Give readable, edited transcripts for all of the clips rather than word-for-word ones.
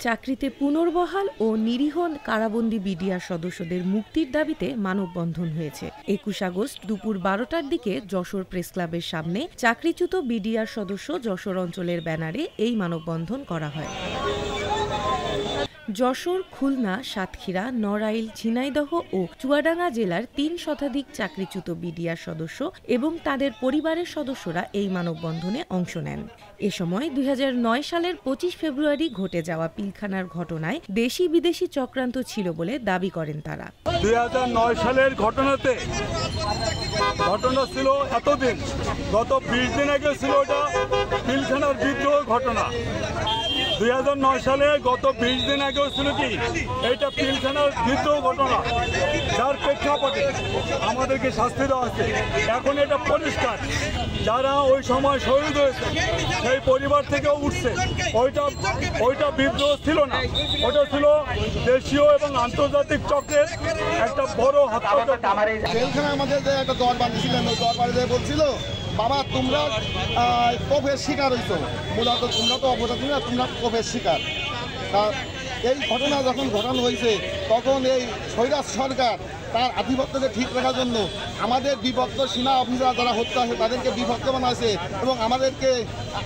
চাকরিতে পুনর্বহাল ও নিরীহ কারাবন্দী বিডিআর সদস্যদের মুক্তির দাবিতে মানববন্ধন হয়েছে। ২১ আগস্ট দুপুর ১২টার দিকে যশোর প্রেস ক্লাবের সামনে চাকরিচ্যুত বিডিআর সদস্য যশোর অঞ্চলের ব্যানারে এই মানববন্ধন করা হয়। যশোর, খুলনা, সাতক্ষীরা, নড়াইল, ঝিনাইদহ ও চুয়াডাঙ্গা জেলার ৩ শতাধিক চাকরিচ্যুত বিডিআর সদস্য এবং তাদের পরিবারের সদস্যরা এই মানববন্ধনে অংশ নেন। এ সময় ২০০৯ সালের ২৫ ফেব্রুয়ারি ঘটে যাওয়া পিলখানার ঘটনায় দেশি বিদেশি চক্রান্ত ছিল বলে দাবি করেন তারা। ২০০৯ সালের ঘটনা ছিল এতদিন, গত ২০ দিন আগে ছিল এটা পিলখানার বিদ্রোহ ঘটনা। ২০০৯ সালে গত ২০ দিন আগেও ছিল কি এইটা পিলখানার বিদ্রোহ ঘটনা, যার প্রেক্ষাপটে আমাদেরকে শাস্তি দেওয়া হচ্ছে। এখন এটা পরিষ্কার, যারা ওই সময় শহীদ হয়েছে সেই পরিবার থেকেও উঠছে। ওইটা বিদ্রোহ ছিল না, ওটা ছিল দেশীয় এবং আন্তর্জাতিক চক্রের একটা বড় হত্যাযজ্ঞ। জেলখানা আমাদের যে একটা দর বাঁধিয়েছিলেন, ওই দর বাড়িতে বলছিল, বাবা তোমরা কোপের শিকার হইছো, মূলত তোমরা তো অপরাধী না, তোমরা কোপের শিকার। এই ঘটনা যখন ঘটানো হয়েছে তখন এই স্বৈরাজ সরকার তার আধিপত্যকে ঠিক রাখার জন্য আমাদের বিভক্ত সেনা অফিসার যারা হত্যা আছে তাদেরকে বিভক্ত বানাইছে এবং আমাদেরকে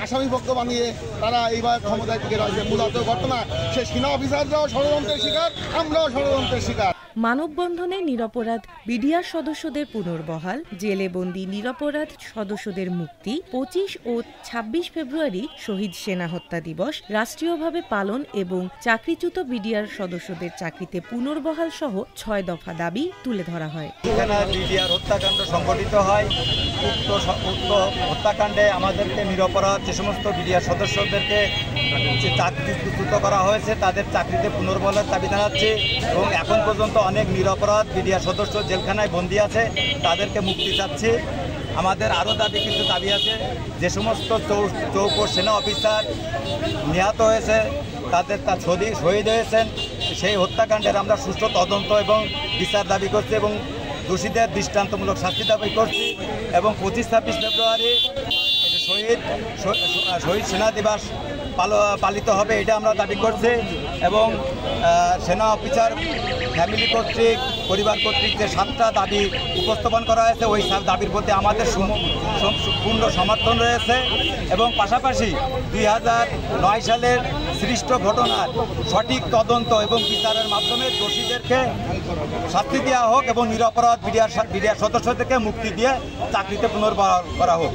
আসামিপক্ষ বানিয়ে তারা এইভাবে ক্ষমতায় টিকে রয়েছে। মূলত ঘটনা সে সেনা অফিসাররাও ষড়যন্ত্রের শিকার, আমরাও ষড়যন্ত্রের শিকার। মানববন্ধনে নিরপরাধ বিডিআর সদস্যদের পুনর্বহাল, জেলে বন্দী নিরপরাধ সদস্যদের মুক্তি, ২৫ ও ২৬ ফেব্রুয়ারি শহীদ সেনা হত্যা দিবস রাষ্ট্রীয়ভাবে পালন এবং চাকরিচ্যুত বিডিআর সদস্যদের চাকরিতে পুনর্বহাল সহ ৬ দফা দাবি তুলে ধরা হয়। বিডিআর হত্যাকাণ্ড সংঘটিত হয়, উক্ত হত্যাকাণ্ডে আমাদেরকে নিরপরাধ যে সমস্ত বিডিআর সদস্যদেরকে চাকরিচ্যুত করা হয়েছে তাদের চাকরিতে পুনর্বহালের দাবি জানাচ্ছে এবং এখন পর্যন্ত অনেক নিরপরাধ বিডিআর সদস্য জেলখানায় বন্দী আছে, তাদেরকে মুক্তি চাচ্ছে। আমাদের আরও কিছু দাবি আছে, যে সমস্ত চৌকো সেনা অফিসার নিহত হয়েছে তাদের শহীদ হয়েছেন, সেই হত্যাকাণ্ডের আমরা সুষ্ঠু তদন্ত এবং বিচার দাবি করছি এবং দোষীদের দৃষ্টান্তমূলক শাস্তি দাবি করছি এবং ২৫-২৬ ফেব্রুয়ারি শহীদ সেনা দিবস পালিত হবে, এটা আমরা দাবি করছি এবং সেনা অফিসার ফ্যামিলি কর্তৃক পরিবার কর্তৃক যে 7টা দাবি উপস্থাপন করা হয়েছে ওই দাবির প্রতি আমাদের পূর্ণ সমর্থন রয়েছে এবং পাশাপাশি ২০০৯ সালের সৃষ্ট ঘটনার সঠিক তদন্ত এবং বিচারের মাধ্যমে দোষীদেরকে শাস্তি দেওয়া হোক এবং নিরপরাধ বিডিআর সদস্যদেরকে মুক্তি দিয়ে চাকরিতে পুনর্বহাল করা হোক।